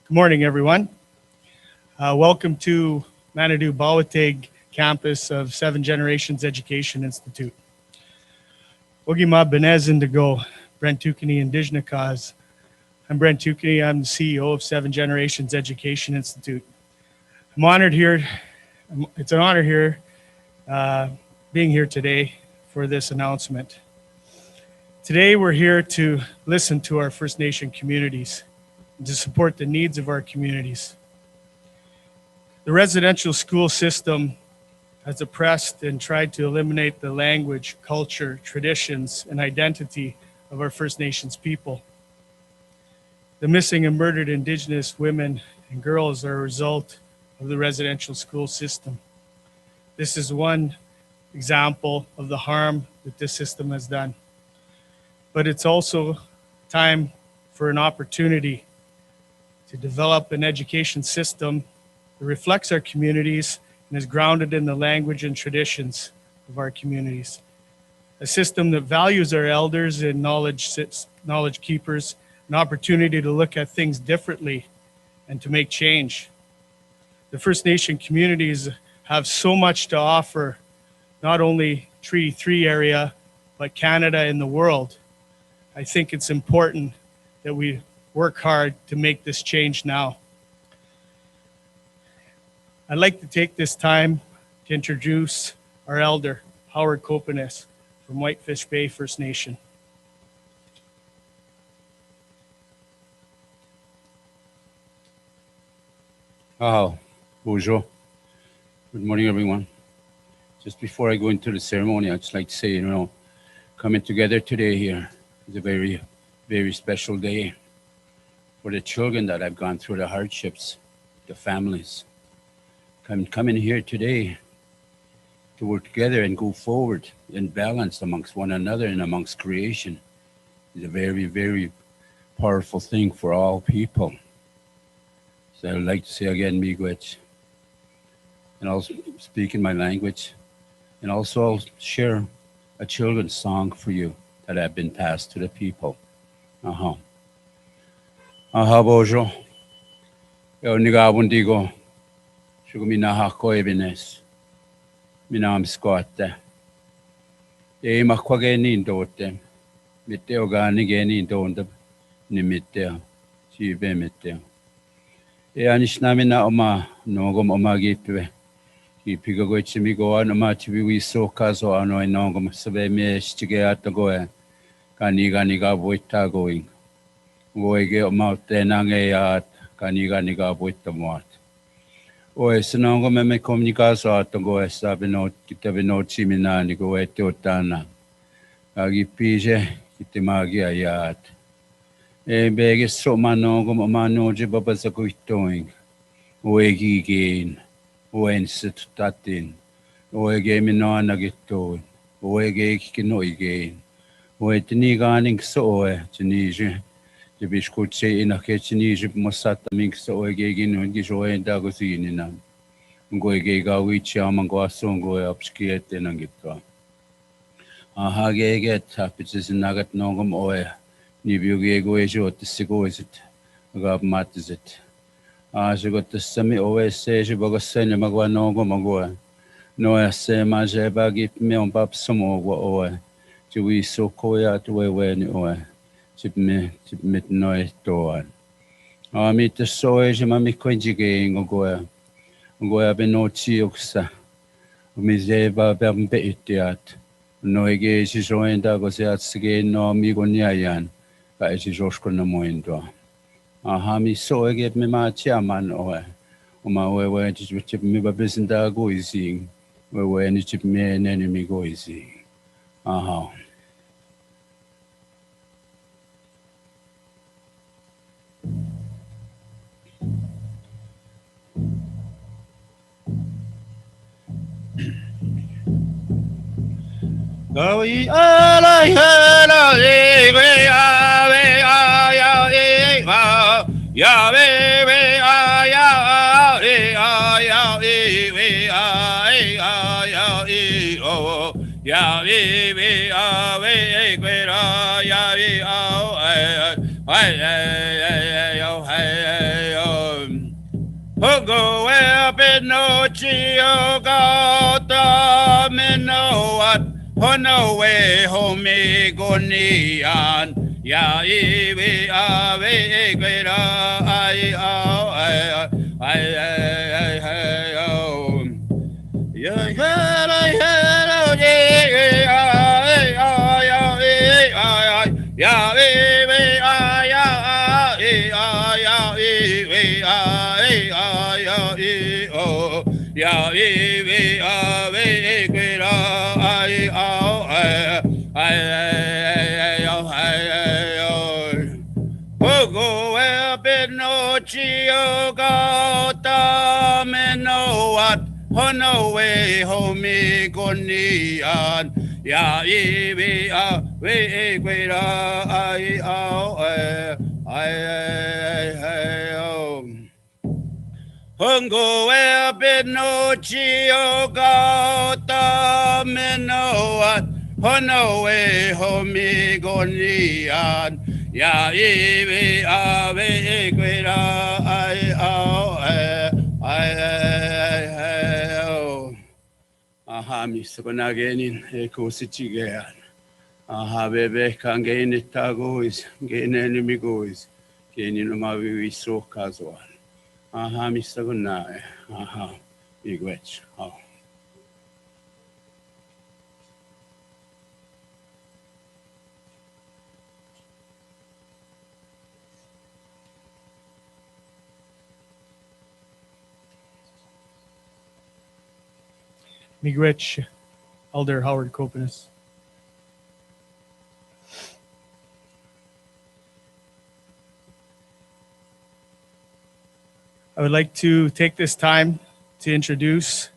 Good morning, everyone. Welcome to Manitou Bawateg campus of Seven Generations Education Institute. Ogima Benez Indigo, Brent Tukani Indigenous. I'm Brent Tukani. I'm the CEO of Seven Generations Education Institute. I'm honored here. It's an honor here being here today for this announcement. Today, we're here to listen to our First Nation communities and to support the needs of our communities. The residential school system has oppressed and tried to eliminate the language, culture, traditions, and identity of our First Nations people. The missing and murdered Indigenous women and girls are a result of the residential school system. This is one example of the harm that this system has done. But it's also time for an opportunity to develop an education system that reflects our communities and is grounded in the language and traditions of our communities. A system that values our elders and knowledge keepers, an opportunity to look at things differently and to make change. The First Nation communities have so much to offer, not only Treaty 3 area, but Canada and the world. I think it's important that we work hard to make this change now. I'd like to take this time to introduce our elder, Howard Kopanis from Whitefish Bay First Nation. Bonjour. Good morning, everyone. Just before I go into the ceremony, I'd just like to say, coming together today here is a very, very special day for the children that have gone through the hardships, the families. Coming here today to work together and go forward in balance amongst one another and amongst creation is a very, very powerful thing for all people. So I would like to say again, miigwech, and I'll speak in my language, and also I'll share a children's song for you that have been passed to the people. Aha bojo, yo nigabundigo, shugumina hako ebines, minam squatte. E makwageni dote, miteo gani geni donde, nimiteo, chive miteo. E anishnamina oma, nogom oma gipwe. Kipiga gochimigo anoma chiwi so kazo ano inongom sabe me stige atagoe. Kaniga boita going. Woige oma tenange at kaniga boita moat. Oe sinongo me komunikaso atagoe sabe no kitabe no chimina ni goe teotana. Agi pije kitimagi ayat. E bege so manongo manoje baba sakuitoing. Oegi gain. Oen sit tatin. Oege minana gitoin. Oege kinoigain. Oe tiniganing soe tinije. Je biskutse inake tinije mosata mink soe gegin gijoe dagozinina. Ngoege gawichi amango asongo upskiete nangitwa. Aha geget hapitis nagat nongom oe. Nibiuge goejo tisigoisit. Agab matizit. Je got the semi always say je bagasen magwa nongo magwa. No ase maje bagi me on bab samo wa oe. We so koya to we ni oe. Chip mit no toan. Meet the soe je mami quenjige ngogoya. Ngoya benoti oksa. Mize ba bambe itiat. No ege si joinda goseat sige no amigo nyayan. Ka esi joshko na moindwa. Aha mi so ege me ma chairman oe. Oma we chip me ba bisinda go izing. We ni chip me enemy go izing. Aha. Go ala ala we ya we oh ya we ya we oh Hogo Epinochi Ogata Minoat Hono we homi gonian ya iwi ave gwera ai ya hera ye ya Ogo Epinochio Gata Menoat Honoe Homi Gonian Ya Ibi We Equira Hungo Epinochio Gata Menoat Honoe Homi Gonian Ya ibi ave equira aha misonagenin ekosichigean aha bebe kangein tagois genen migois genin mavi so kazoan aha misogna aha igwech oh. Miigwech, Elder Howard Copenas. I would like to take this time to introduce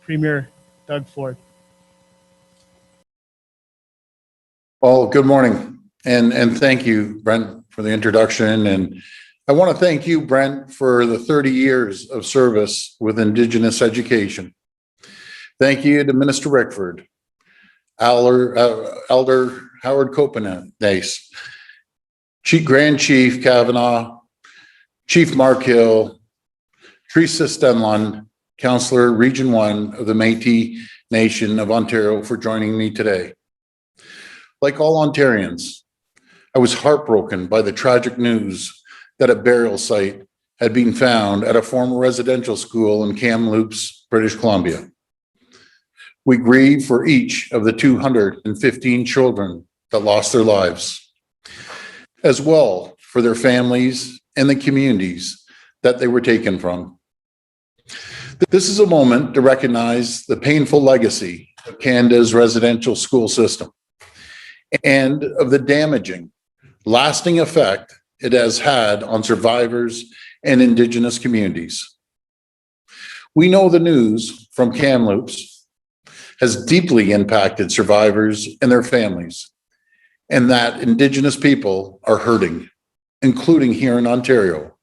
Premier Doug Ford. Well, good morning, and thank you, Brent, for the introduction. And I want to thank you, Brent, for the 30 years of service with Indigenous education. Thank you to Minister Rickford, Elder Howard Copenas, Grand Chief Kavanagh, Chief Mark Hill, Teresa Stenlund, Councillor Region 1 of the Metis Nation of Ontario, for joining me today. Like all Ontarians, I was heartbroken by the tragic news that a burial site had been found at a former residential school in Kamloops, British Columbia. We grieve for each of the 215 children that lost their lives, as well for their families and the communities that they were taken from. This is a moment to recognize the painful legacy of Canada's residential school system and of the damaging, lasting effect it has had on survivors and Indigenous communities. We know the news from Kamloops has deeply impacted survivors and their families, and that Indigenous people are hurting, including here in Ontario.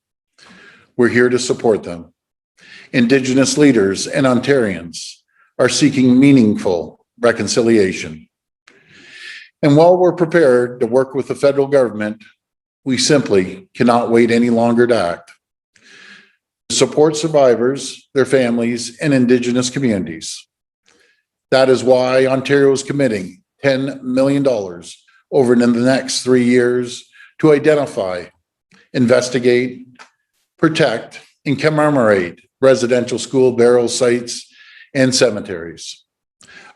We're here to support them. Indigenous leaders and Ontarians are seeking meaningful reconciliation. And while we're prepared to work with the federal government, we simply cannot wait any longer to act. To support survivors, their families, and Indigenous communities. That is why Ontario is committing $10 million over the next 3 years to identify, investigate, protect, and commemorate residential school burial sites and cemeteries.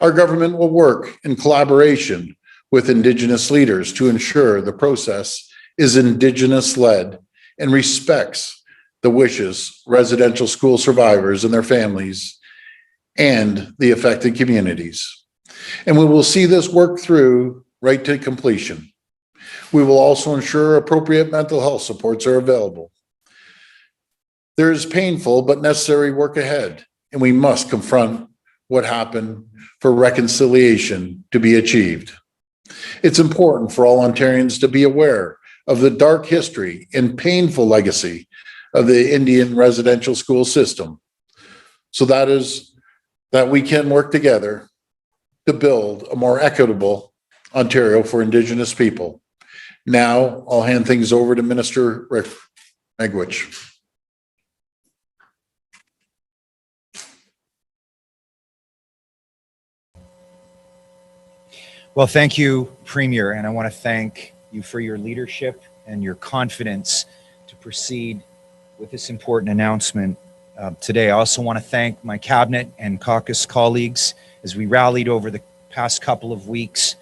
Our government will work in collaboration with Indigenous leaders to ensure the process is Indigenous-led and respects the wishes residential school survivors and their families and the affected communities. And we will see this work through right to completion. We will also ensure appropriate mental health supports are available. There is painful but necessary work ahead, and we must confront what happened for reconciliation to be achieved. It's important for all Ontarians to be aware of the dark history and painful legacy of the Indian residential school system, so that we can work together to build a more equitable Ontario for Indigenous people. Now I'll hand things over to Minister Rickford. Well, thank you, Premier, and I want to thank you for your leadership and your confidence to proceed with this important announcement today. I also want to thank my cabinet and caucus colleagues as we rallied over the past couple of weeks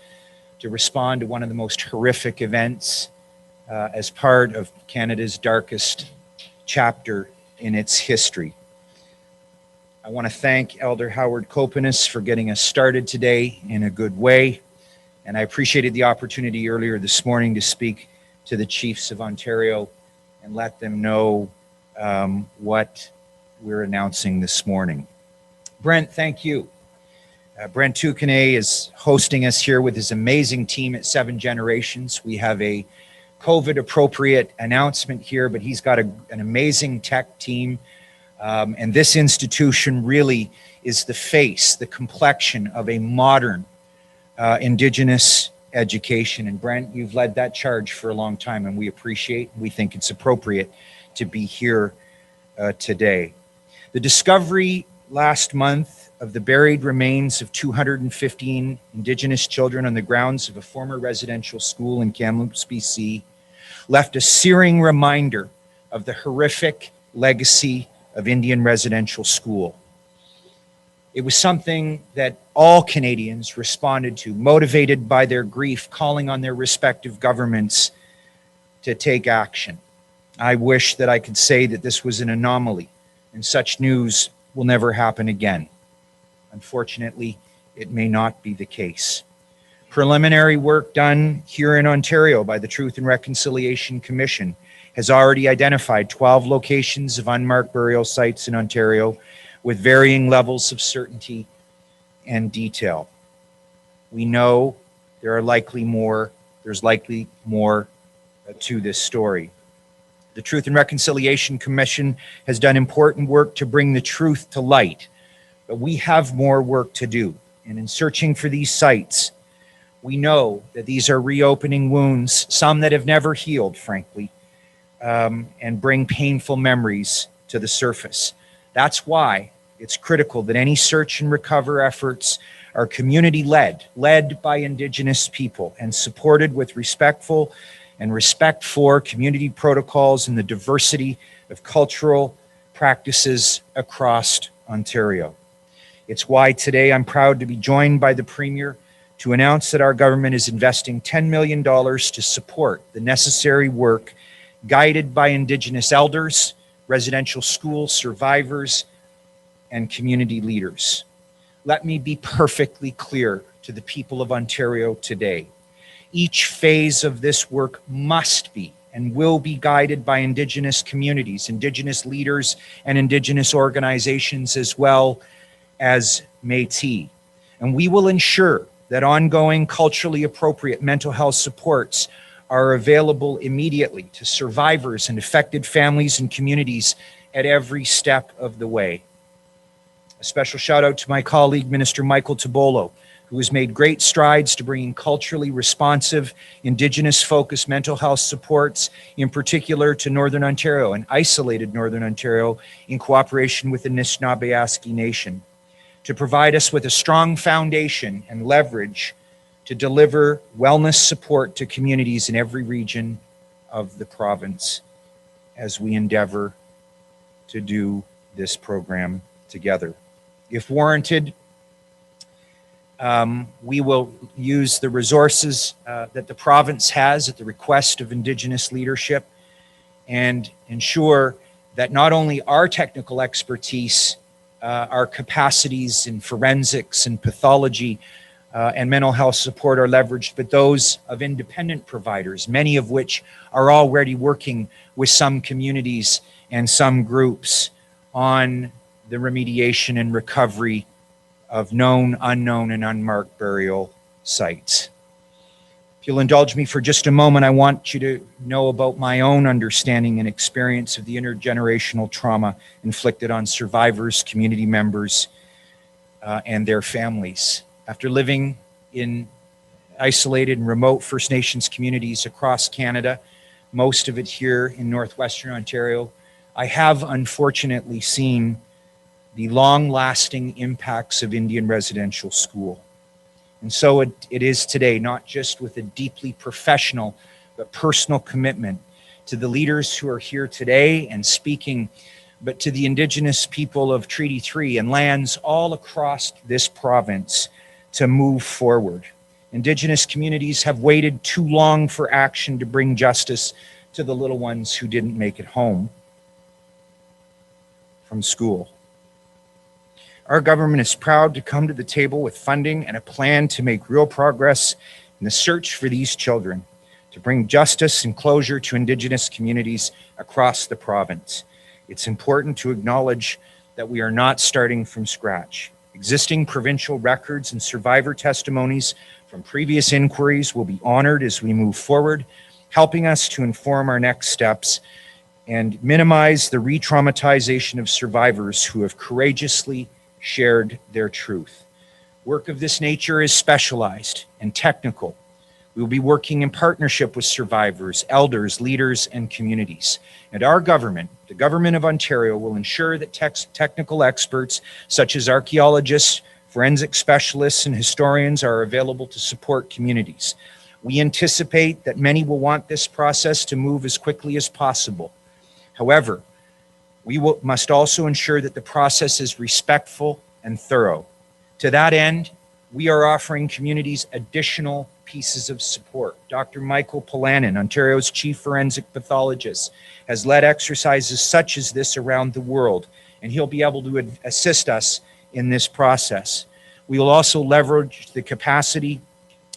to respond to one of the most horrific events as part of Canada's darkest chapter in its history. I want to thank Elder Howard Kopanis for getting us started today in a good way. And I appreciated the opportunity earlier this morning to speak to the Chiefs of Ontario and let them know what we're announcing this morning. Brent, thank you. Brent Toucanet is hosting us here with his amazing team at Seven Generations. We have a COVID-appropriate announcement here, but he's got an amazing tech team. And this institution really is the face, the complexion of a modern Indigenous education. And Brent, you've led that charge for a long time, and we think it's appropriate to be here today. The discovery last month of the buried remains of 215 Indigenous children on the grounds of a former residential school in Kamloops, BC, left a searing reminder of the horrific legacy of Indian residential school. It was something that all Canadians responded to, motivated by their grief, calling on their respective governments to take action. I wish that I could say that this was an anomaly and such news will never happen again. Unfortunately, it may not be the case. Preliminary work done here in Ontario by the Truth and Reconciliation Commission has already identified 12 locations of unmarked burial sites in Ontario with varying levels of certainty and detail. We know there's likely more to this story. The Truth and Reconciliation Commission has done important work to bring the truth to light, but we have more work to do. And in searching for these sites, we know that these are reopening wounds, some that have never healed, frankly, and bring painful memories to the surface. That's why it's critical that any search and recover efforts are community-led, led by Indigenous people, and supported with respect for community protocols and the diversity of cultural practices across Ontario. It's why today I'm proud to be joined by the Premier to announce that our government is investing $10 million to support the necessary work guided by Indigenous elders, residential school survivors, and community leaders. Let me be perfectly clear to the people of Ontario today. Each phase of this work must be and will be guided by Indigenous communities, Indigenous leaders, and Indigenous organizations, as well as Metis. And we will ensure that ongoing culturally appropriate mental health supports are available immediately to survivors and affected families and communities at every step of the way. A special shout out to my colleague, Minister Michael Tobolo, who has made great strides to bringing culturally responsive, Indigenous-focused mental health supports, in particular to Northern Ontario and isolated Northern Ontario in cooperation with the Metis Nation, to provide us with a strong foundation and leverage to deliver wellness support to communities in every region of the province as we endeavor to do this program together. If warranted, we will use the resources that the province has at the request of Indigenous leadership and ensure that not only our technical expertise, our capacities in forensics and pathology and mental health support are leveraged, but those of independent providers, many of which are already working with some communities and some groups on the remediation and recovery of known, unknown, and unmarked burial sites. If you'll indulge me for just a moment, I want you to know about my own understanding and experience of the intergenerational trauma inflicted on survivors, community members, and their families. After living in isolated and remote First Nations communities across Canada, most of it here in Northwestern Ontario, I have unfortunately seen the long-lasting impacts of Indian residential school. And so it is today, not just with a deeply professional, but personal commitment to the leaders who are here today and speaking, but to the Indigenous people of Treaty 3 and lands all across this province to move forward. Indigenous communities have waited too long for action to bring justice to the little ones who didn't make it home from school. Our government is proud to come to the table with funding and a plan to make real progress in the search for these children, to bring justice and closure to Indigenous communities across the province. It's important to acknowledge that we are not starting from scratch. Existing provincial records and survivor testimonies from previous inquiries will be honored as we move forward, helping us to inform our next steps and minimize the re-traumatization of survivors who have courageously shared their truth. Work of this nature is specialized and technical. We will be working in partnership with survivors, elders, leaders, and communities. And our government, the Government of Ontario, will ensure that technical experts such as archaeologists, forensic specialists, and historians are available to support communities. We anticipate that many will want this process to move as quickly as possible. However, we must also ensure that the process is respectful and thorough. To that end, we are offering communities additional pieces of support. Dr. Michael Polanin, Ontario's chief forensic pathologist, has led exercises such as this around the world, and he'll be able to assist us in this process. We will also leverage the capacity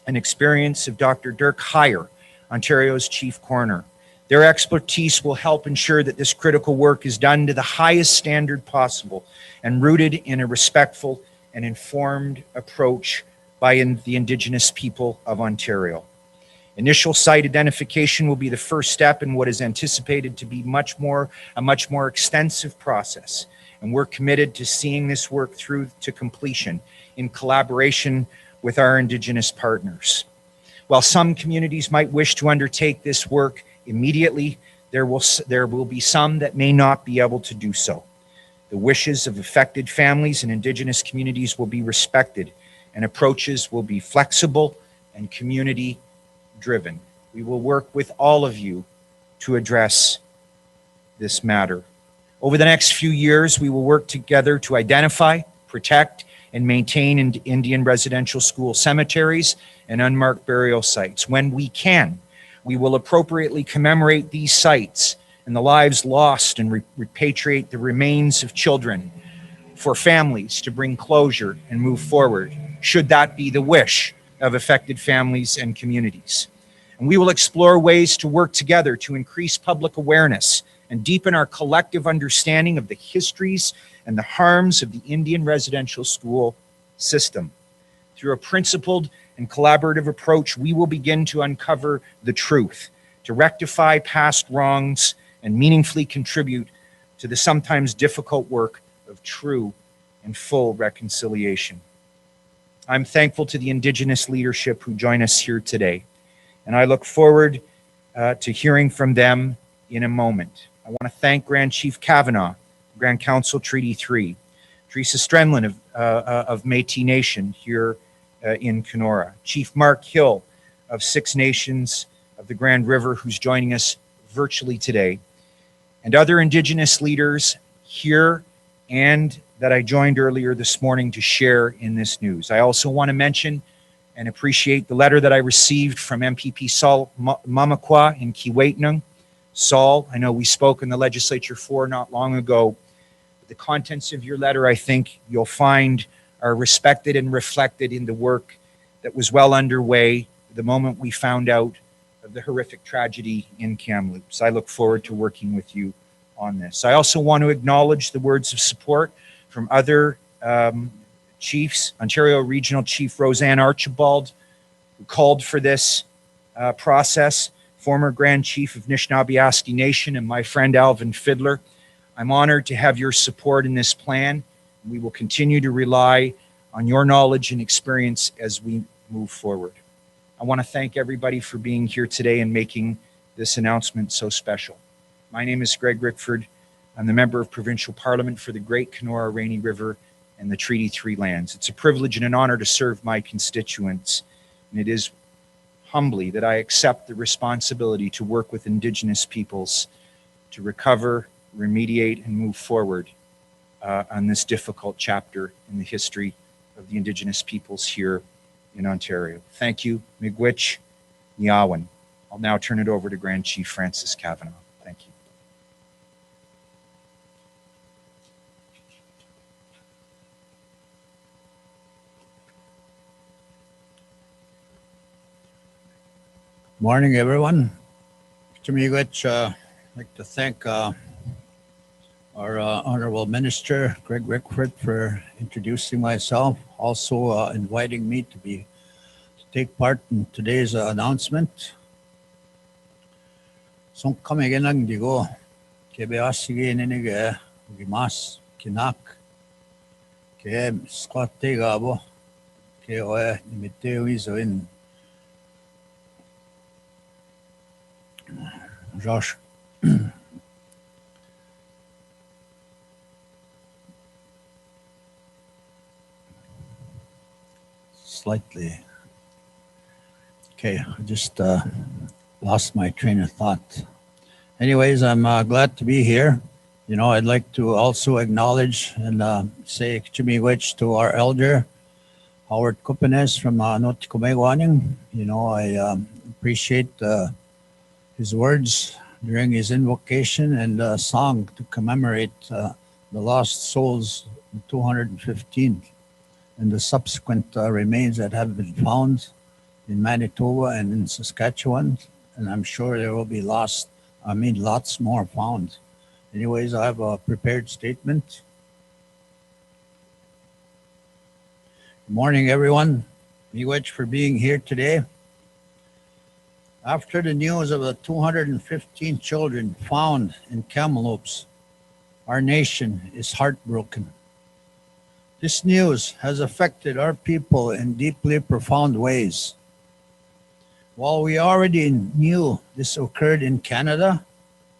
and experience of Dr. Dirk Heyer, Ontario's chief coroner. Their expertise will help ensure that this critical work is done to the highest standard possible and rooted in a respectful and informed approach by the Indigenous people of Ontario. Initial site identification will be the first step in what is anticipated to be a much more extensive process, and we're committed to seeing this work through to completion in collaboration with our Indigenous partners. While some communities might wish to undertake this work immediately, there will be some that may not be able to do so. The wishes of affected families and Indigenous communities will be respected, and approaches will be flexible and community-driven. We will work with all of you to address this matter. Over the next few years, we will work together to identify, protect, and maintain Indian residential school cemeteries and unmarked burial sites. When we can, we will appropriately commemorate these sites and the lives lost and repatriate the remains of children for families to bring closure and move forward, should that be the wish of affected families and communities. And we will explore ways to work together to increase public awareness and deepen our collective understanding of the histories and the harms of the Indian residential school system. Through a principled and collaborative approach, we will begin to uncover the truth, to rectify past wrongs, and meaningfully contribute to the sometimes difficult work of true and full reconciliation. I'm thankful to the Indigenous leadership who join us here today, and I look forward to hearing from them in a moment. I want to thank Grand Chief Kavanagh, Grand Council Treaty 3, Teresa Strenlin of Metis Nation here in Kenora, Chief Mark Hill of Six Nations of the Grand River, who's joining us virtually today, and other Indigenous leaders here and that I joined earlier this morning to share in this news. I also want to mention and appreciate the letter that I received from MPP Saul Mamakwa in Keewatin. Saul, I know we spoke in the legislature not long ago. The contents of your letter, I think you'll find, are respected and reflected in the work that was well underway the moment we found out of the horrific tragedy in Kamloops. I look forward to working with you on this. I also want to acknowledge the words of support from other chiefs, Ontario Regional Chief Roseanne Archibald, who called for this process, former Grand Chief of Anishinaabe Nation, and my friend Alvin Fiddler. I'm honored to have your support in this plan. We will continue to rely on your knowledge and experience as we move forward. I want to thank everybody for being here today and making this announcement so special. My name is Greg Rickford. I'm the Member of Provincial Parliament for the Great Kenora Rainy River and the Treaty 3 lands. It's a privilege and an honor to serve my constituents, and it is humbly that I accept the responsibility to work with Indigenous peoples to recover, remediate, and move forward on this difficult chapter in the history of the Indigenous peoples here in Ontario. Thank you, Miigwech, Niawan. I'll now turn it over to Grand Chief Francis Kavanagh. Thank you. Morning, everyone. To Miigwech, I'd like to thank our Honorable Minister, Greg Rickford, for introducing myself, also inviting me to take part in today's announcement. Son kami genang digo, kebe asige nenege gimas kinak, ke squatte gabo, ke oe nimiteo iso in Josh. Slightly. Okay, I just lost my train of thought. Anyways, I'm glad to be here. You know, I'd like to also acknowledge and say Miigwech to our elder, Howard Kupenes from Notikomegwaning. You know, I appreciate his words during his invocation and song to commemorate the lost souls, the 215, and the subsequent remains that have been found in Manitoba and in Saskatchewan. And I'm sure there will be lots more found. Anyways, I have a prepared statement. Good morning, everyone. Miigwech for being here today. After the news of the 215 children found in Kamloops, our nation is heartbroken. This news has affected our people in deeply profound ways. While we already knew this occurred in Canada,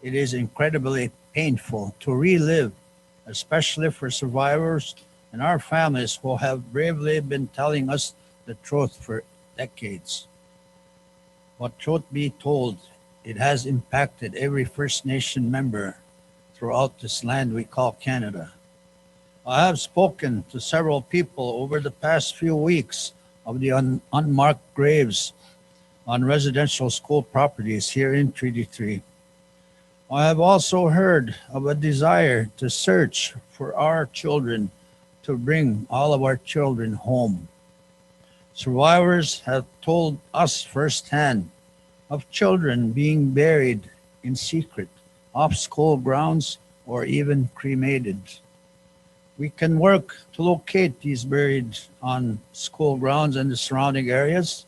it is incredibly painful to relive, especially for survivors and our families who have bravely been telling us the truth for decades. But truth be told, it has impacted every First Nation member throughout this land we call Canada. I have spoken to several people over the past few weeks of the unmarked graves on residential school properties here in Treaty 3. I have also heard of a desire to search for our children, to bring all of our children home. Survivors have told us firsthand of children being buried in secret off school grounds or even cremated. We can work to locate these buried on school grounds and the surrounding areas.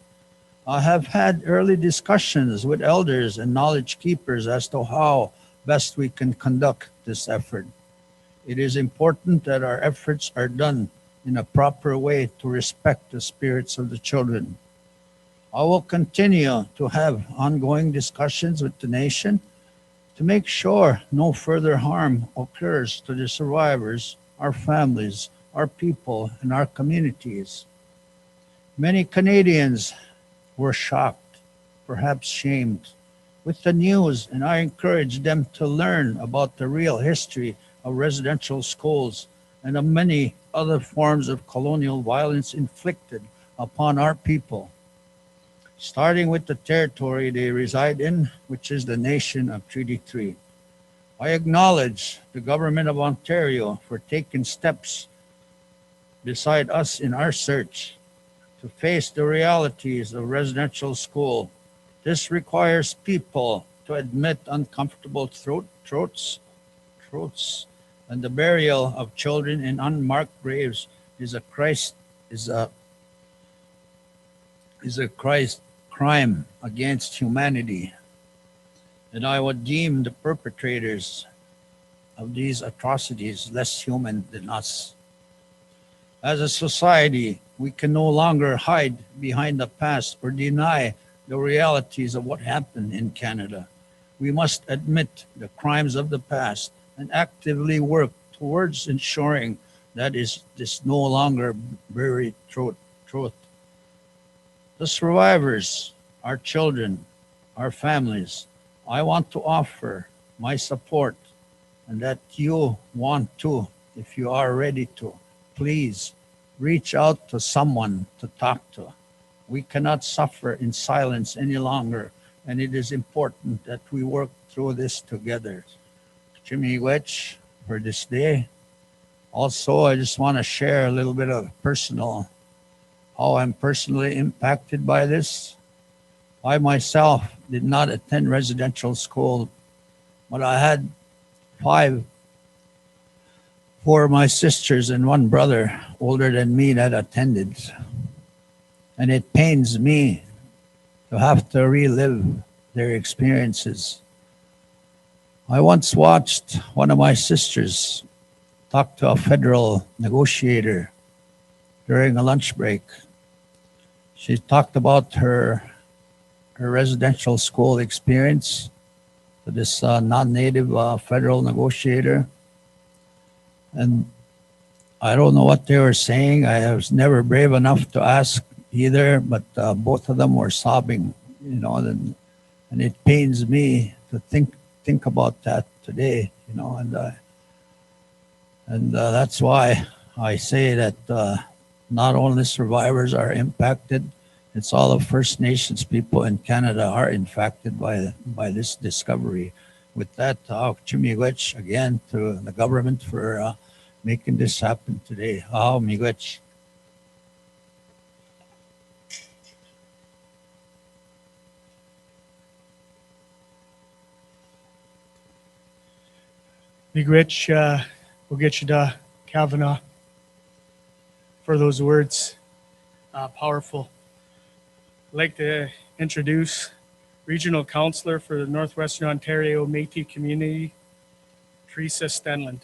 I have had early discussions with elders and knowledge keepers as to how best we can conduct this effort. It is important that our efforts are done in a proper way to respect the spirits of the children. I will continue to have ongoing discussions with the nation to make sure no further harm occurs to the survivors, our families, our people, and our communities. Many Canadians were shocked, perhaps shamed, with the news, and I encourage them to learn about the real history of residential schools and of many other forms of colonial violence inflicted upon our people, starting with the territory they reside in, which is the nation of Treaty 3. I acknowledge the Government of Ontario for taking steps beside us in our search to face the realities of residential school. This requires people to admit uncomfortable truths, and the burial of children in unmarked graves is a crime against humanity. And I would deem the perpetrators of these atrocities less human than us. As a society, we can no longer hide behind the past or deny the realities of what happened in Canada. We must admit the crimes of the past and actively work towards ensuring that is this no longer buried truth. The survivors, our children, our families, I want to offer my support, and that you want to, if you are ready to, please reach out to someone to talk to. We cannot suffer in silence any longer, and it is important that we work through this together. Jimmy Wedge for this day. Also, I just want to share a little bit of how I'm personally impacted by this. I myself did not attend residential school, but I had four of my sisters and one brother older than me that attended. And it pains me to have to relive their experiences. I once watched one of my sisters talk to a federal negotiator during a lunch break. She talked about her residential school experience to this non-native federal negotiator. And I don't know what they were saying. I was never brave enough to ask either, but both of them were sobbing, and it pains me to think about that today, and that's why I say that not only survivors are impacted, it's all of First Nations people in Canada are impacted by this discovery. With that, miigwech again to the government for making this happen today. Miigwech. Miigwech, we'll get you to Kavanagh for those words. Powerful. I'd like to introduce Regional Councillor for the Northwestern Ontario Métis Community, Teresa Stenland.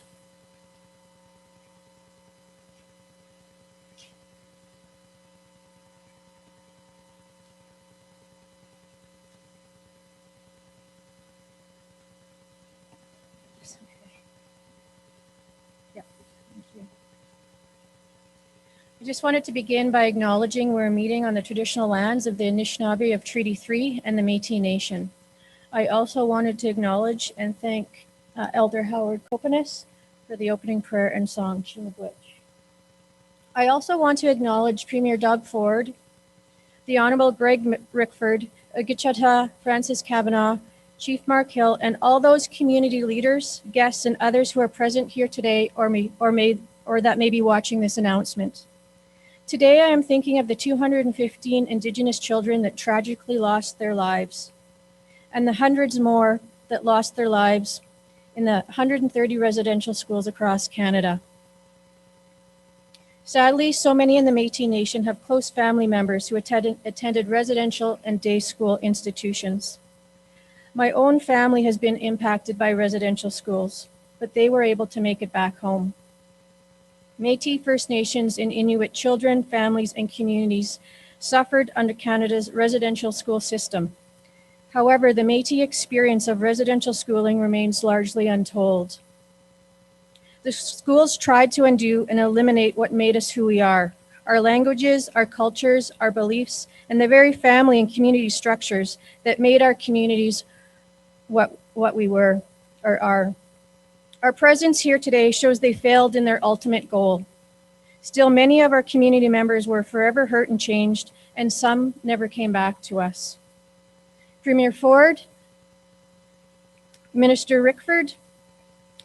I just wanted to begin by acknowledging we're meeting on the traditional lands of the Anishinaabe of Treaty 3 and the Metis Nation. I also wanted to acknowledge and thank Elder Howard Kopanis for the opening prayer and song, Miigwech. I also want to acknowledge Premier Doug Ford, the Honorable Greg Rickford, Agichata Francis Kavanagh, Chief Mark Hill, and all those community leaders, guests, and others who are present here today or that may be watching this announcement. Today, I am thinking of the 215 Indigenous children that tragically lost their lives, and the hundreds more that lost their lives in the 130 residential schools across Canada. Sadly, so many in the Métis Nation have close family members who attended residential and day school institutions. My own family has been impacted by residential schools, but they were able to make it back home. Métis, First Nations, and Inuit children, families, and communities suffered under Canada's residential school system. However, the Métis experience of residential schooling remains largely untold. The schools tried to undo and eliminate what made us who we are, our languages, our cultures, our beliefs, and the very family and community structures that made our communities what we were or are. Our presence here today shows they failed in their ultimate goal. Still, many of our community members were forever hurt and changed, and some never came back to us. Premier Ford, Minister Rickford,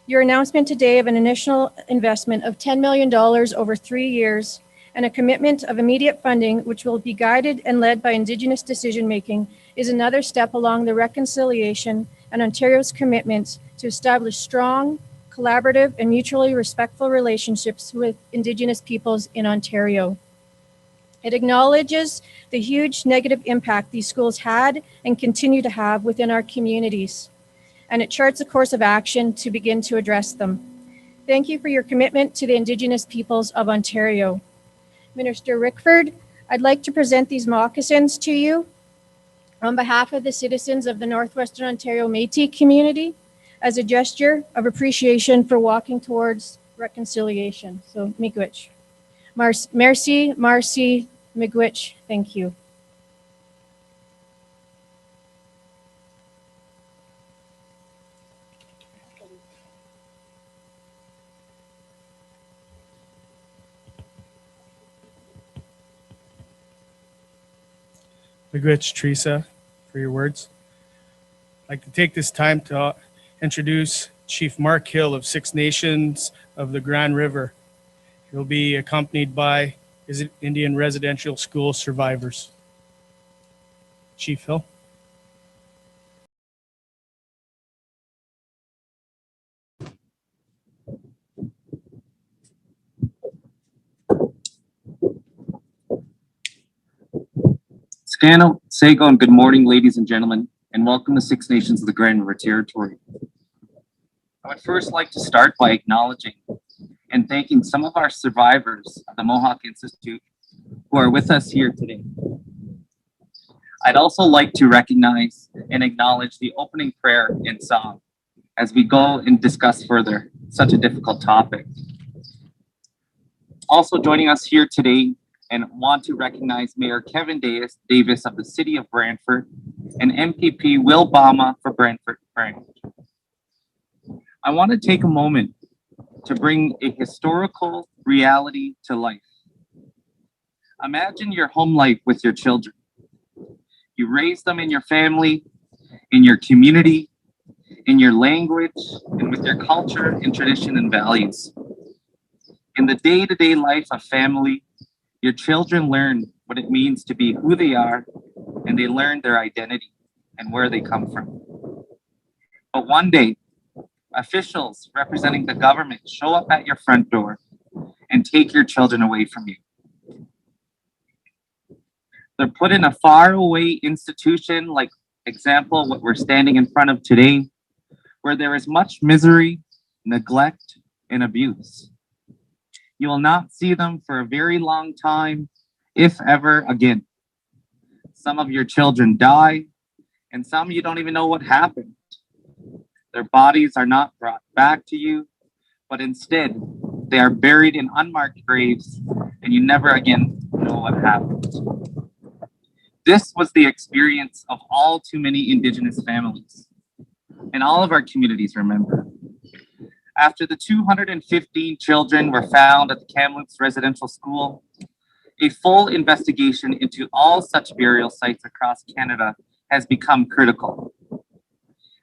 your announcement today of an initial investment of $10 million over 3 years and a commitment of immediate funding, which will be guided and led by Indigenous decision-making, is another step along the reconciliation and Ontario's commitment to establish strong, collaborative, and mutually respectful relationships with Indigenous peoples in Ontario. It acknowledges the huge negative impact these schools had and continue to have within our communities, and it charts a course of action to begin to address them. Thank you for your commitment to the Indigenous peoples of Ontario. Minister Rickford, I'd like to present these moccasins to you on behalf of the citizens of the Northwestern Ontario Métis community, as a gesture of appreciation for walking towards reconciliation. So, miigwech. Merci, Marcy, miigwech. Thank you. Miigwech, Teresa, for your words. I'd like to take this time to introduce Chief Mark Hill of Six Nations of the Grand River. He'll be accompanied by his Indian residential school survivors. Chief Hill. Scano, Sego, and good morning, ladies and gentlemen, and welcome to Six Nations of the Grand River Territory. I would first like to start by acknowledging and thanking some of our survivors of the Mohawk Institute who are with us here today. I'd also like to recognize and acknowledge the opening prayer and song as we go and discuss further such a difficult topic. Also joining us here today and want to recognize Mayor Kevin Davis of the City of Brantford and MPP Will Bama for Brantford. I want to take a moment to bring a historical reality to life. Imagine your home life with your children. You raise them in your family, in your community, in your language, and with your culture and tradition and values. In the day-to-day life of family, your children learn what it means to be who they are, and they learn their identity and where they come from. But one day, officials representing the government show up at your front door and take your children away from you. They're put in a faraway institution, like example, what we're standing in front of today, where there is much misery, neglect, and abuse. You will not see them for a very long time, if ever again. Some of your children die, and some you don't even know what happened. Their bodies are not brought back to you, but instead they are buried in unmarked graves, and you never again know what happened. This was the experience of all too many Indigenous families, and all of our communities remember. After the 215 children were found at the Kamloops Residential School, a full investigation into all such burial sites across Canada has become critical.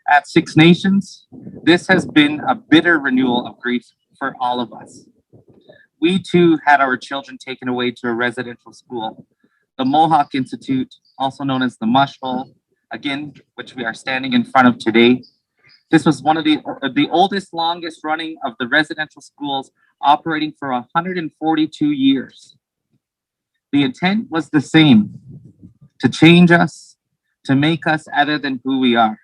At Six Nations, this has been a bitter renewal of grief for all of us. We too had our children taken away to a residential school, the Mohawk Institute, also known as the Mush Hole, again, which we are standing in front of today. This was one of the oldest, longest running of the residential schools, operating for 142 years. The intent was the same, to change us, to make us other than who we are.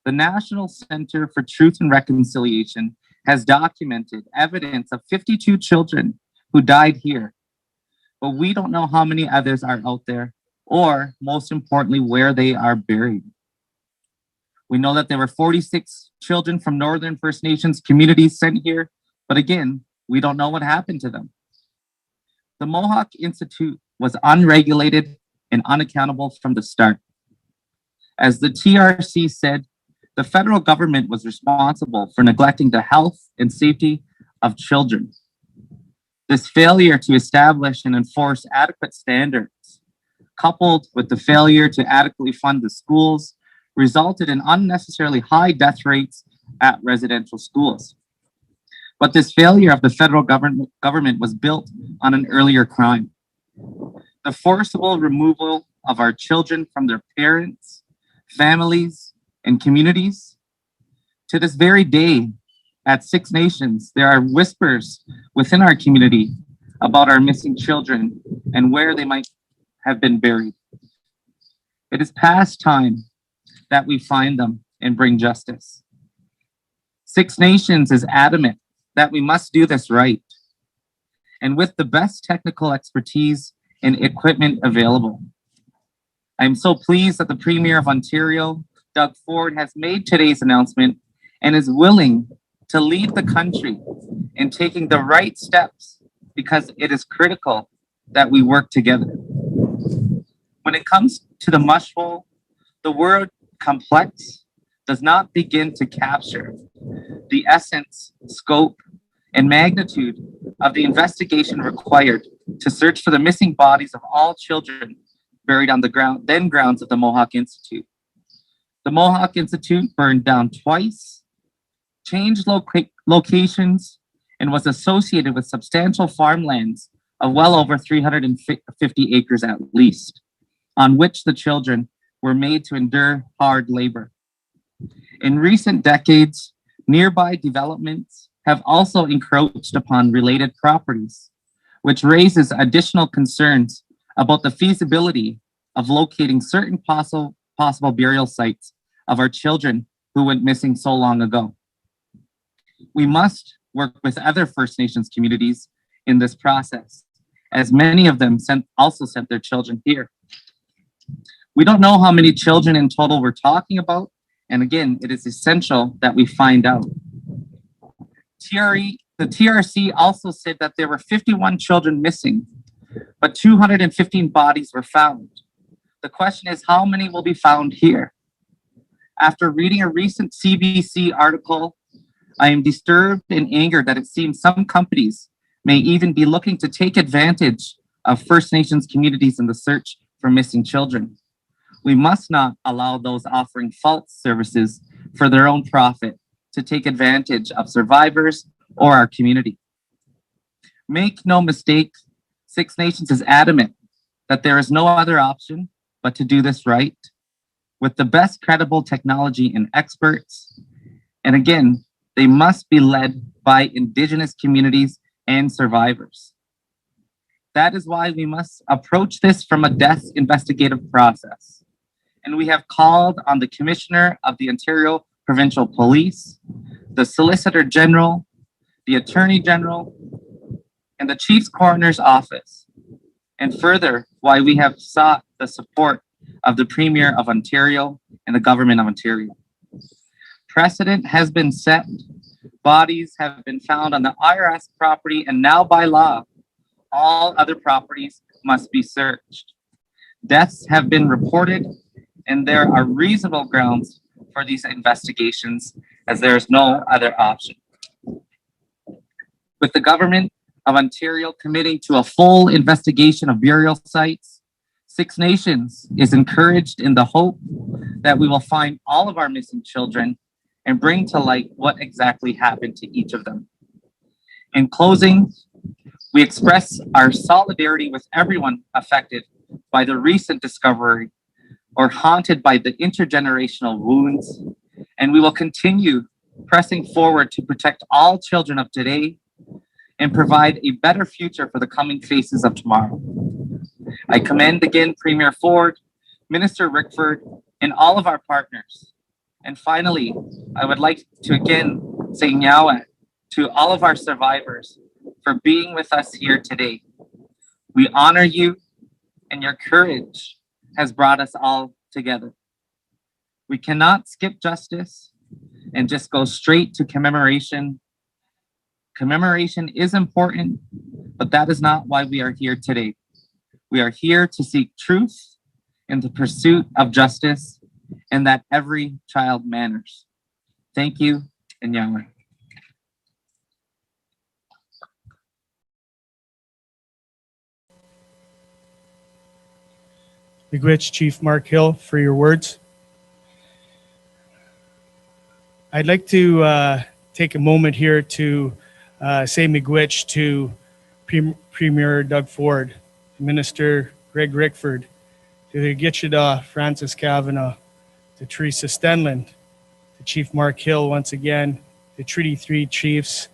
The National Center for Truth and Reconciliation has documented evidence of 52 children who died here, but we don't know how many others are out there, or most importantly, where they are buried. We know that there were 46 children from Northern First Nations communities sent here, but again, we don't know what happened to them. The Mohawk Institute was unregulated and unaccountable from the start. As the TRC said, the federal government was responsible for neglecting the health and safety of children. This failure to establish and enforce adequate standards, coupled with the failure to adequately fund the schools, resulted in unnecessarily high death rates at residential schools. But this failure of the federal government was built on an earlier crime: the forcible removal of our children from their parents, families, and communities. To this very day, at Six Nations, there are whispers within our community about our missing children and where they might have been buried. It is past time that we find them and bring justice. Six Nations is adamant that we must do this right, and with the best technical expertise and equipment available. I am so pleased that the Premier of Ontario, Doug Ford, has made today's announcement and is willing to lead the country in taking the right steps because it is critical that we work together. When it comes to the mush hole, the word complex does not begin to capture the essence, scope, and magnitude of the investigation required to search for the missing bodies of all children buried on the grounds of the Mohawk Institute. The Mohawk Institute burned down twice, changed locations, and was associated with substantial farmlands of well over 350 acres at least, on which the children were made to endure hard labor. In recent decades, nearby developments have also encroached upon related properties, which raises additional concerns about the feasibility of locating certain possible burial sites of our children who went missing so long ago. We must work with other First Nations communities in this process, as many of them also sent their children here. We don't know how many children in total we're talking about, and again, it is essential that we find out. The TRC also said that there were 51 children missing, but 215 bodies were found. The question is, how many will be found here? After reading a recent CBC article, I am disturbed and angered that it seems some companies may even be looking to take advantage of First Nations communities in the search for missing children. We must not allow those offering false services for their own profit to take advantage of survivors or our community. Make no mistake, Six Nations is adamant that there is no other option but to do this right with the best credible technology and experts. And again, they must be led by Indigenous communities and survivors. That is why we must approach this from a death investigative process. And we have called on the Commissioner of the Ontario Provincial Police, the Solicitor General, the Attorney General, and the Chief's Coroner's Office. And further, why we have sought the support of the Premier of Ontario and the Government of Ontario. Precedent has been set. Bodies have been found on the IRS property, and now by law, all other properties must be searched. Deaths have been reported, and there are reasonable grounds for these investigations as there is no other option. With the Government of Ontario committing to a full investigation of burial sites, Six Nations is encouraged in the hope that we will find all of our missing children and bring to light what exactly happened to each of them. In closing, we express our solidarity with everyone affected by the recent discovery or haunted by the intergenerational wounds, and we will continue pressing forward to protect all children of today and provide a better future for the coming faces of tomorrow. I commend again Premier Ford, Minister Rickford, and all of our partners. And finally, I would like to again say nyawa to all of our survivors for being with us here today. We honor you, and your courage has brought us all together. We cannot skip justice and just go straight to commemoration. Commemoration is important, but that is not why we are here today. We are here to seek truth in the pursuit of justice and that every child matters. Thank you, and Yahweh. Miigwech Chief Mark Hill for your words. I'd like to take a moment here to say miigwech to Premier Doug Ford, Minister Greg Rickford, to the Gitchada Francis Kavanagh, to Teresa Stenland, to Chief Mark Hill once again, to Treaty 3 Chiefs,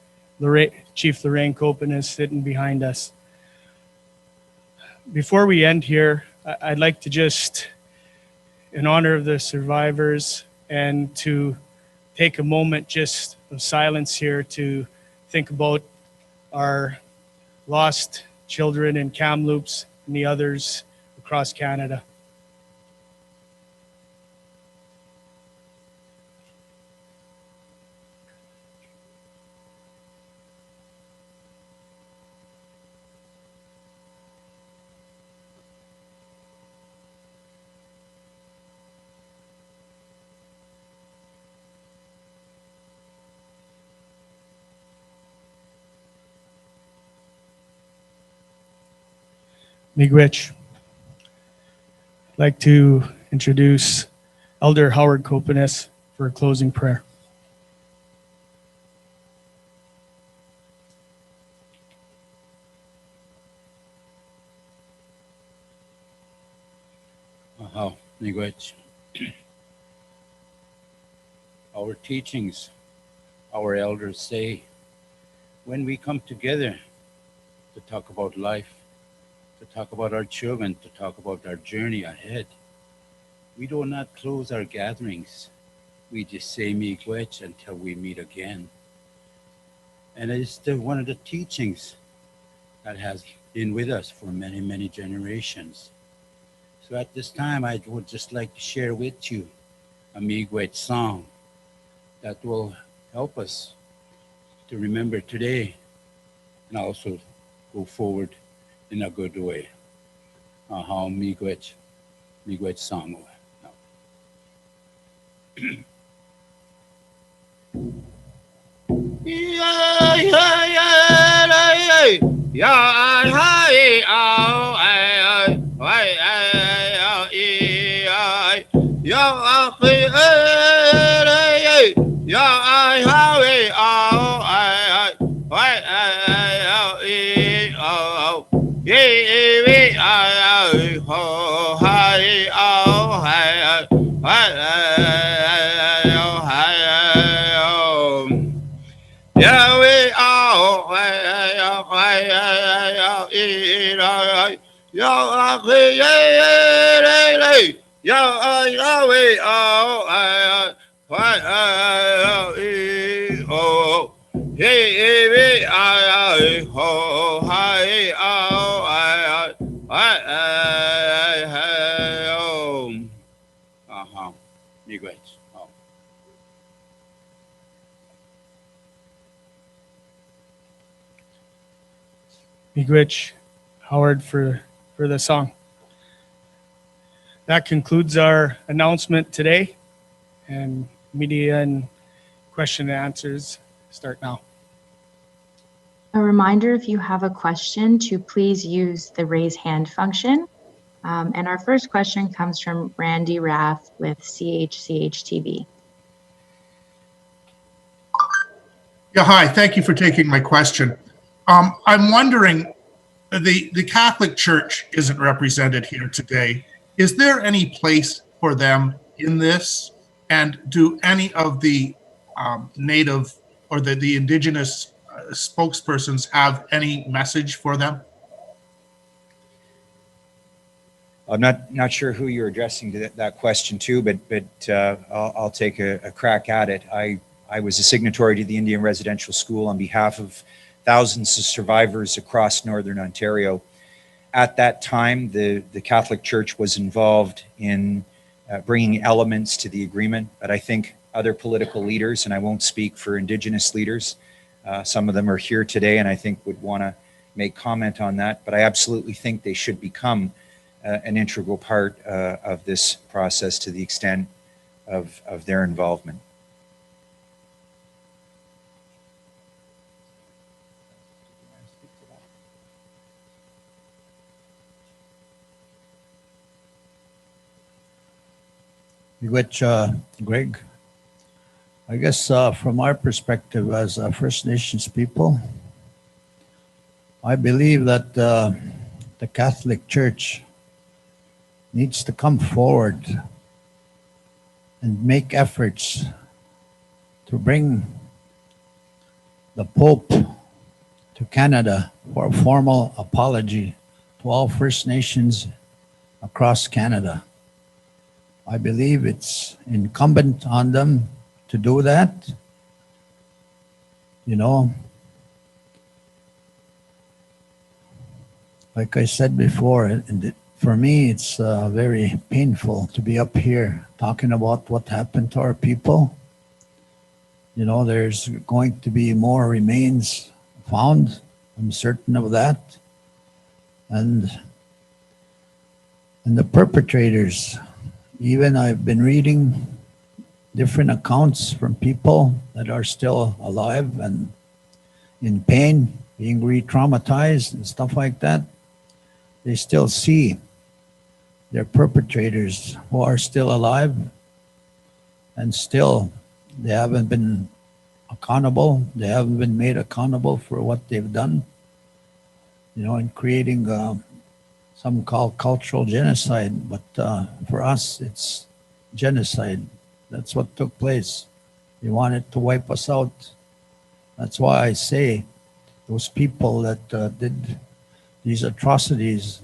Chief Lorraine Copen is sitting behind us. Before we end here, I'd like to just, in honor of the survivors, and to take a moment just of silence here to think about our lost children in Kamloops and the others across Canada. Miigwech. I'd like to introduce Elder Howard Kopanes for a closing prayer. Aha, miigwech. Our teachings, our elders say, when we come together to talk about life, to talk about our children, to talk about our journey ahead, we do not close our gatherings. We just say miigwech until we meet again. And it's one of the teachings that has been with us for many, many generations. So at this time, I would just like to share with you a miigwech song that will help us to remember today and also go forward in a good way. Aha, miigwech song. Aha, miigwech. Oh. Miigwech, Howard, for the song. That concludes our announcement today, and media and question and answers start now. A reminder, if you have a question, to please use the raise hand function. And our first question comes from Randy Raff with CHCH-TV. Yeah, hi. Thank you for taking my question. I'm wondering, the Catholic Church isn't represented here today. Is there any place for them in this? And do any of the Native or the Indigenous spokespersons have any message for them? I'm not sure who you're addressing to that question to, but I'll take a crack at it. I was a signatory to the Indian Residential School on behalf of thousands of survivors across Northern Ontario. At that time, the Catholic Church was involved in bringing elements to the agreement, but I think other political leaders, and I won't speak for Indigenous leaders, some of them are here today and I think would want to make comment on that, but I absolutely think they should become an integral part of this process to the extent of their involvement. Which, Greg, I guess from our perspective as First Nations people, I believe that the Catholic Church needs to come forward and make efforts to bring the Pope to Canada for a formal apology to all First Nations across Canada. I believe it's incumbent on them to do that. You know, like I said before, and for me, it's very painful to be up here talking about what happened to our people. You know, there's going to be more remains found. I'm certain of that. And the perpetrators, even I've been reading different accounts from people that are still alive and in pain, being re-traumatized and stuff like that. they still see their perpetrators who are still alive, and still they haven't been accountable. They haven't been made accountable for what they've done, in creating some call cultural genocide. But for us, it's genocide. That's what took place. They wanted to wipe us out. That's why I say those people that did these atrocities,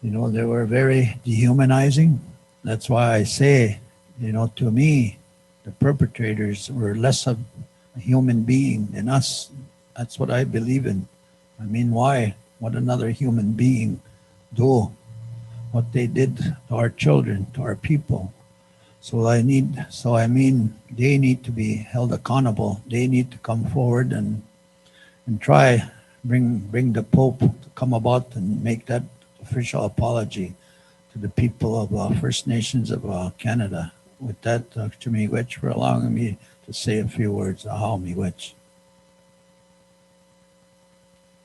they were very dehumanizing. That's why I say, to me, the perpetrators were less of a human being than us. That's what I believe in. I mean, why would another human being do what they did to our children, to our people? They need to be held accountable. They need to come forward and try bring the Pope to come about and make that official apology to the people of First Nations of Canada. With that, Dr. Miigwech, for allowing me to say a few words. Ahaw Miigwech.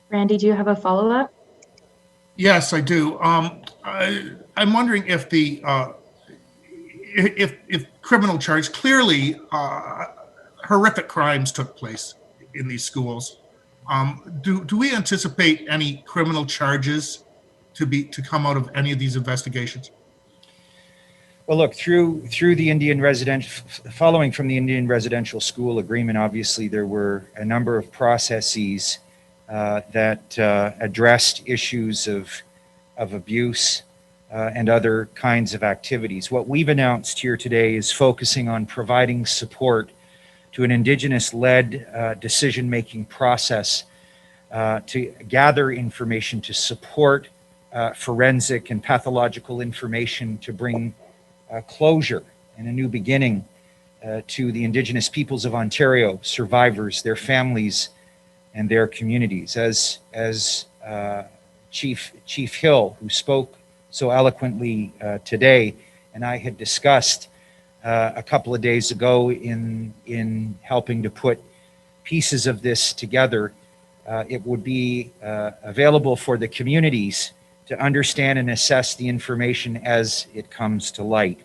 Randy, do you have a follow-up? Yes, I do. I'm wondering if if criminal charges, clearly horrific crimes took place in these schools. Do we anticipate any criminal charges to come out of any of these investigations? Well, look, through the following from the Indian Residential School Agreement, obviously there were a number of processes that addressed issues of abuse and other kinds of activities. What we've announced here today is focusing on providing support to an Indigenous-led decision-making process to gather information, to support forensic and pathological information, to bring closure and a new beginning to the Indigenous peoples of Ontario, survivors, their families, and their communities. As Chief Hill, who spoke so eloquently today, and I had discussed a couple of days ago in helping to put pieces of this together, it would be available for the communities to understand and assess the information as it comes to light.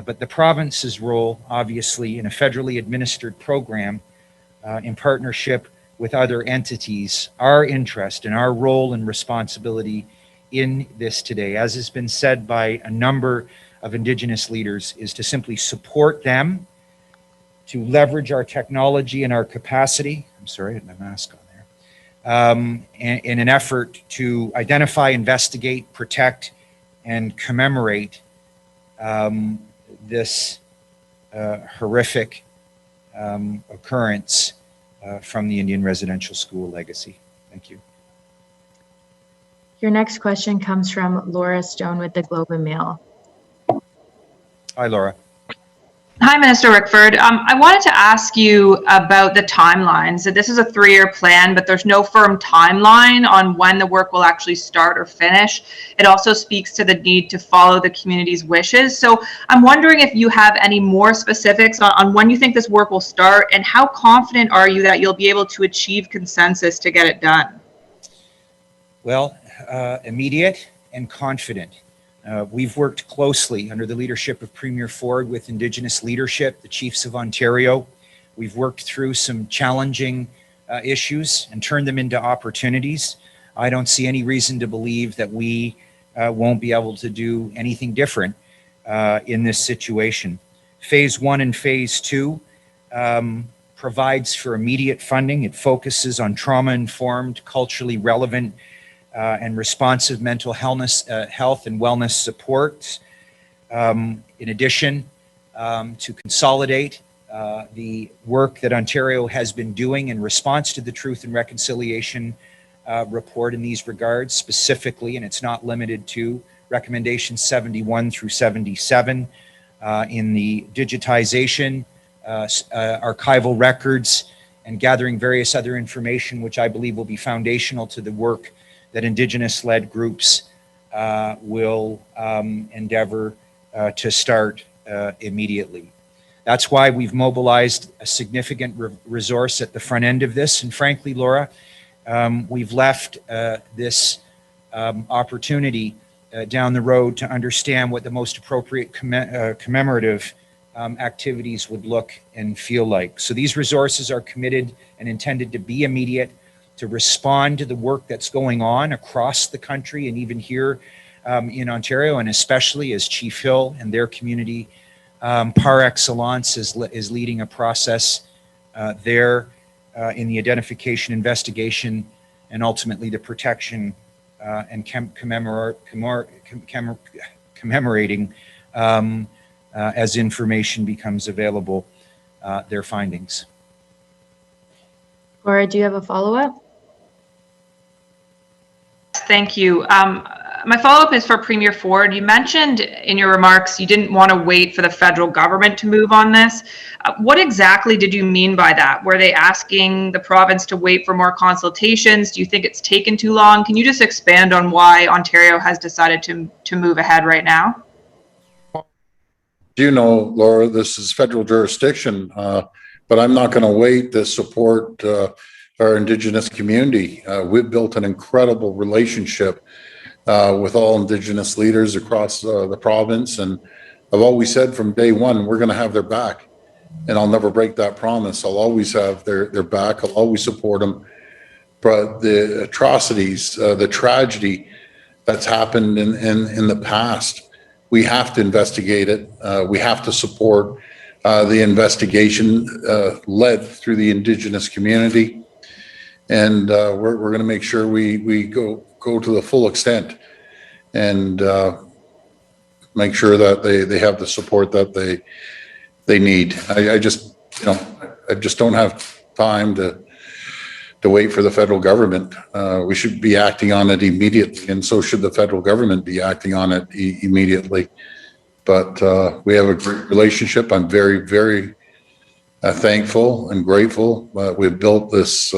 But the province's role, obviously, in a federally administered program in partnership with other entities, our interest and our role and responsibility in this today, as has been said by a number of Indigenous leaders, is to simply support them, to leverage our technology and our capacity. I'm sorry, I had my mask on there. In an effort to identify, investigate, protect, and commemorate this horrific occurrence from the Indian Residential School legacy. Thank you. Your next question comes from Laura Stone with the Globe and Mail. Hi, Laura. Hi, Minister Rickford. I wanted to ask you about the timeline. So this is a 3-year plan, but there's no firm timeline on when the work will actually start or finish. It also speaks to the need to follow the community's wishes. So I'm wondering if you have any more specifics on when you think this work will start, and how confident are you that you'll be able to achieve consensus to get it done? Well, immediate and confident. We've worked closely under the leadership of Premier Ford with Indigenous leadership, the Chiefs of Ontario. We've worked through some challenging issues and turned them into opportunities. I don't see any reason to believe that we won't be able to do anything different in this situation. Phase 1 and Phase 2 provides for immediate funding. It focuses on trauma-informed, culturally relevant, and responsive mental health and wellness supports. In addition, to consolidate the work that Ontario has been doing in response to the Truth and Reconciliation report in these regards specifically, and it's not limited to recommendations 71 through 77 in the digitization, archival records, and gathering various other information, which I believe will be foundational to the work that Indigenous-led groups will endeavor to start immediately. That's why we've mobilized a significant resource at the front end of this. And frankly, Laura, we've left this opportunity down the road to understand what the most appropriate commemorative activities would look and feel like. So these resources are committed and intended to be immediate, to respond to the work that's going on across the country and even here in Ontario, and especially as Chief Hill and their community par excellence is leading a process there in the identification, investigation, and ultimately the protection and commemorating as information becomes available, their findings. Laura, do you have a follow-up? Thank you. My follow-up is for Premier Ford. You mentioned in your remarks you didn't want to wait for the federal government to move on this. What exactly did you mean by that? Were they asking the province to wait for more consultations? Do you think it's taken too long? Can you just expand on why Ontario has decided to move ahead right now? You know, Laura, this is federal jurisdiction, but I'm not going to wait to support our Indigenous community. We've built an incredible relationship with all Indigenous leaders across the province. And I've always said from day one, we're going to have their back. And I'll never break that promise. I'll always have their back. I'll always support them. But the atrocities, the tragedy that's happened in the past, we have to investigate it. We have to support the investigation led through the Indigenous community. And we're going to make sure we go to the full extent and make sure that they have the support that they need. I just don't have time to wait for the federal government. We should be acting on it immediately, and so should the federal government be acting on it immediately. But we have a great relationship. I'm very, very thankful and grateful. We've built this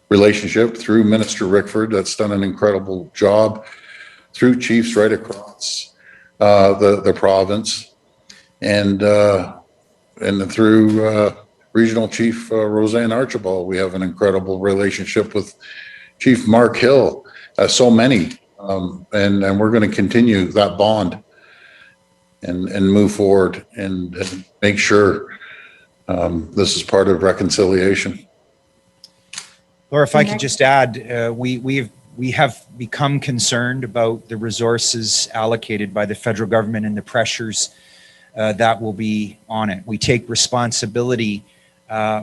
relationship through Minister Rickford, that's done an incredible job, through chiefs right across the province, and through Regional Chief Roseanne Archibald. We have an incredible relationship with Chief Mark Hill, so many, and we're going to continue that bond and move forward and make sure this is part of reconciliation. Laura, if I could just add, we have become concerned about the resources allocated by the federal government and the pressures that will be on it. We take responsibility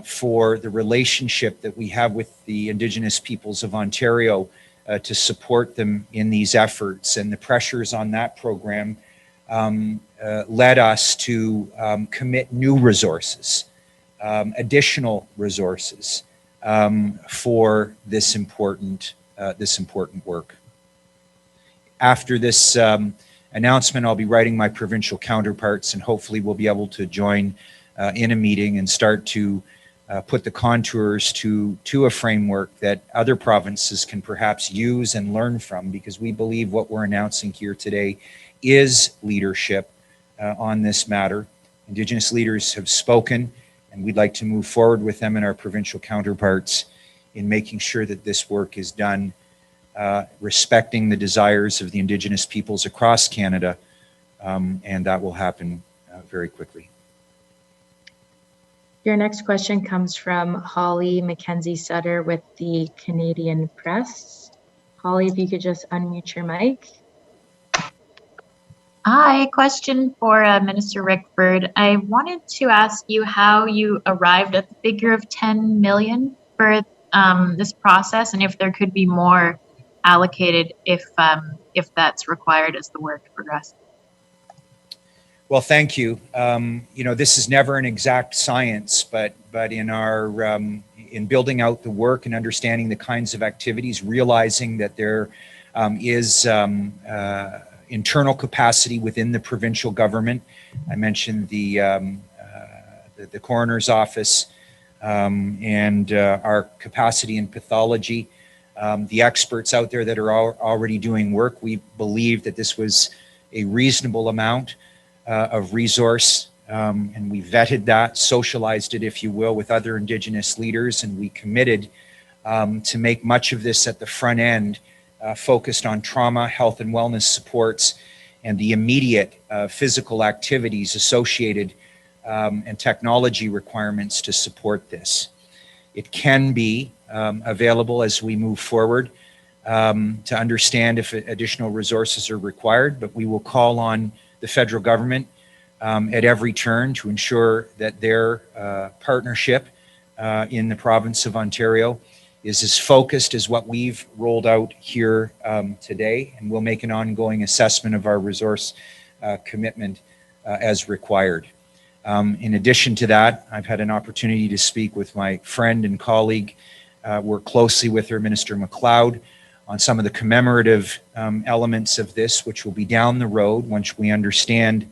for the relationship that we have with the Indigenous peoples of Ontario to support them in these efforts, and the pressures on that program led us to commit new resources, additional resources for this important work. After this announcement, I'll be writing my provincial counterparts, and hopefully we'll be able to join in a meeting and start to put the contours to a framework that other provinces can perhaps use and learn from, because we believe what we're announcing here today is leadership on this matter. Indigenous leaders have spoken, and we'd like to move forward with them and our provincial counterparts in making sure that this work is done respecting the desires of the Indigenous peoples across Canada, and that will happen very quickly. Your next question comes from Holly Mackenzie Sutter with the Canadian Press. Holly, if you could just unmute your mic. Hi, question for Minister Rickford. I wanted to ask you how you arrived at the figure of 10 million for this process, and if there could be more allocated if that's required as the work progresses. Well, thank you. This is never an exact science, but in our in building out the work and understanding the kinds of activities, realizing that there is internal capacity within the provincial government. I mentioned the coroner's office and our capacity in pathology. The experts out there that are already doing work, we believe that this was a reasonable amount of resource, and we vetted that, socialized it, if you will, with other Indigenous leaders, and we committed to make much of this at the front end focused on trauma, health, and wellness supports, and the immediate physical activities associated and technology requirements to support this. It can be available as we move forward to understand if additional resources are required, but we will call on the federal government at every turn to ensure that their partnership in the province of Ontario is as focused as what we've rolled out here today, and we'll make an ongoing assessment of our resource commitment as required. In addition to that, I've had an opportunity to speak with my friend and colleague, work closely with her, Minister MacLeod, on some of the commemorative elements of this, which will be down the road once we understand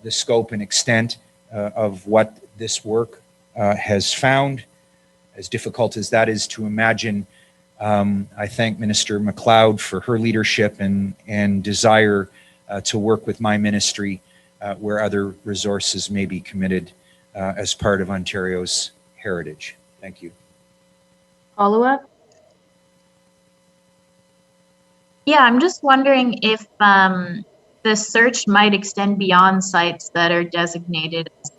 the scope and extent of what this work has found. As difficult as that is to imagine, I thank Minister MacLeod for her leadership and desire to work with my ministry where other resources may be committed as part of Ontario's heritage. Thank you. Follow-up? Yeah, I'm just wondering if the search might extend beyond sites that are designated as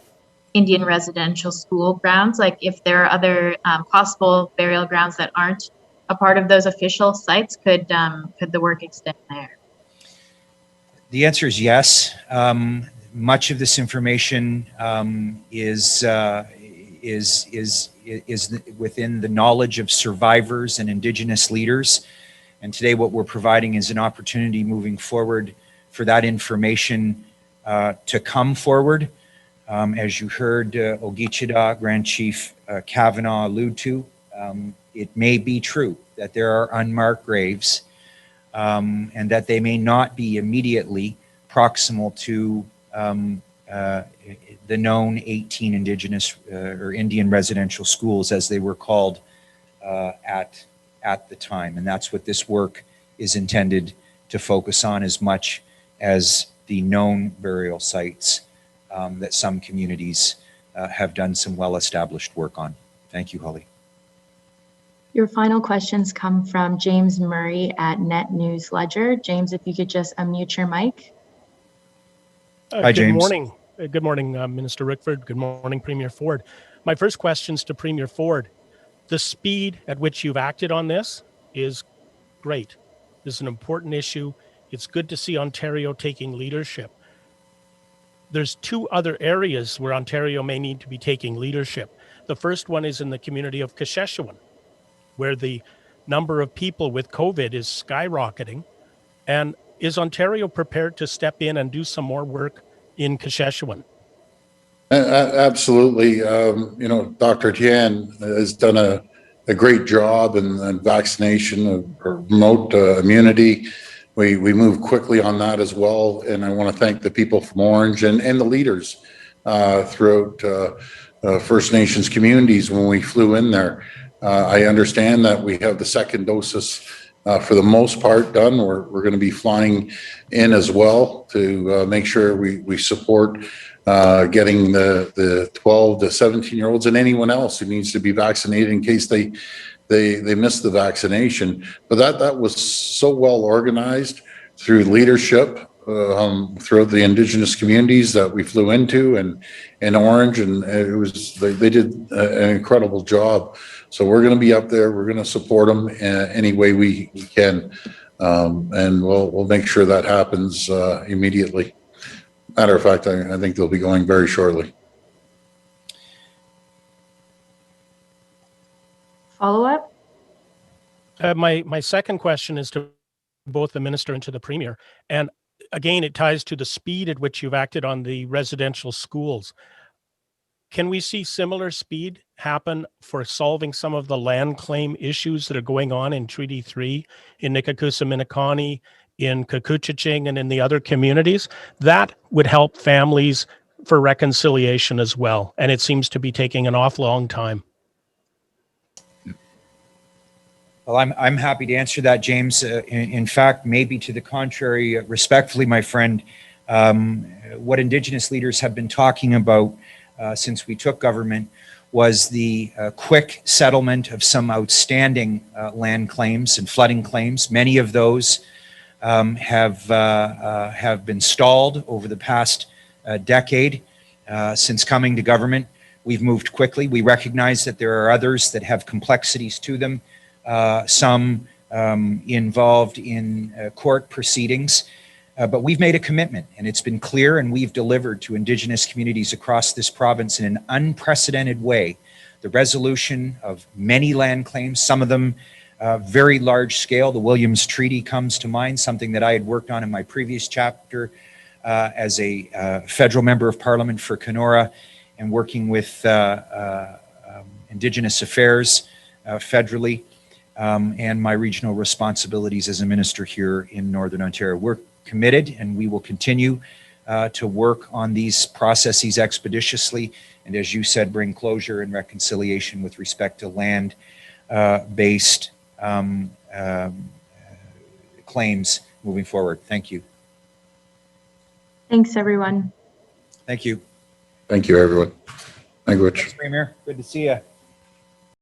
Indian residential school grounds, like if there are other possible burial grounds that aren't a part of those official sites, could the work extend there? The answer is yes. Much of this information is within the knowledge of survivors and Indigenous leaders. And today what we're providing is an opportunity moving forward for that information to come forward. As you heard Ogichida, Grand Chief Kavanagh allude to, it may be true that there are unmarked graves and that they may not be immediately proximal to the known 18 Indigenous or Indian residential schools, as they were called at the time. And that's what this work is intended to focus on, as much as the known burial sites that some communities have done some well-established work on. Thank you, Holly. Your final questions come from James Murray at Net News Ledger. James, if you could just unmute your mic. Hi, James. Good morning. Good morning, Minister Rickford. Good morning, Premier Ford. My first question is to Premier Ford. The speed at which you've acted on this is great. This is an important issue. It's good to see Ontario taking leadership. There's two other areas where Ontario may need to be taking leadership. The first one is in the community of Kashechewan, where the number of people with COVID is skyrocketing. And is Ontario prepared to step in and do some more work in Kashechewan? Absolutely. Dr. Tian has done a great job in vaccination of remote immunity. We move quickly on that as well. And I want to thank the people from Orange and the leaders throughout First Nations communities when we flew in there. I understand that we have the second doses for the most part done. We're going to be flying in as well to make sure we support getting the 12 to 17-year-olds and anyone else who needs to be vaccinated in case they miss the vaccination. But that was so well organized through leadership throughout the Indigenous communities that we flew into and Orange, and they did an incredible job. So we're going to be up there. We're going to support them any way we can, and we'll make sure that happens immediately. Matter of fact, I think they'll be going very shortly. Follow-up? My second question is to both the minister and to the premier. And again, it ties to the speed at which you've acted on the residential schools. Can we see similar speed happen for solving some of the land claim issues that are going on in Treaty 3, in Nikakusa-Minikani, in Kukuchiching, and in the other communities? That would help families for reconciliation as well. And it seems to be taking an awful long time. Well, I'm happy to answer that, James. In fact, maybe to the contrary, respectfully, my friend, what Indigenous leaders have been talking about since we took government was the quick settlement of some outstanding land claims and flooding claims. Many of those have been stalled over the past decade since coming to government. We've moved quickly. We recognize that there are others that have complexities to them, some involved in court proceedings. But we've made a commitment, and it's been clear, and we've delivered to Indigenous communities across this province in an unprecedented way the resolution of many land claims, some of them very large scale. The Williams Treaty comes to mind, something that I had worked on in my previous chapter as a federal member of parliament for Kenora, and working with Indigenous affairs federally, and my regional responsibilities as a minister here in Northern Ontario. We're committed, and we will continue to work on these processes expeditiously, and as you said, bring closure and reconciliation with respect to land-based claims moving forward. Thank you. Thanks, everyone. Thank you. Thank you, everyone. Thank you, Rich. Thanks, Premier. Good to see you.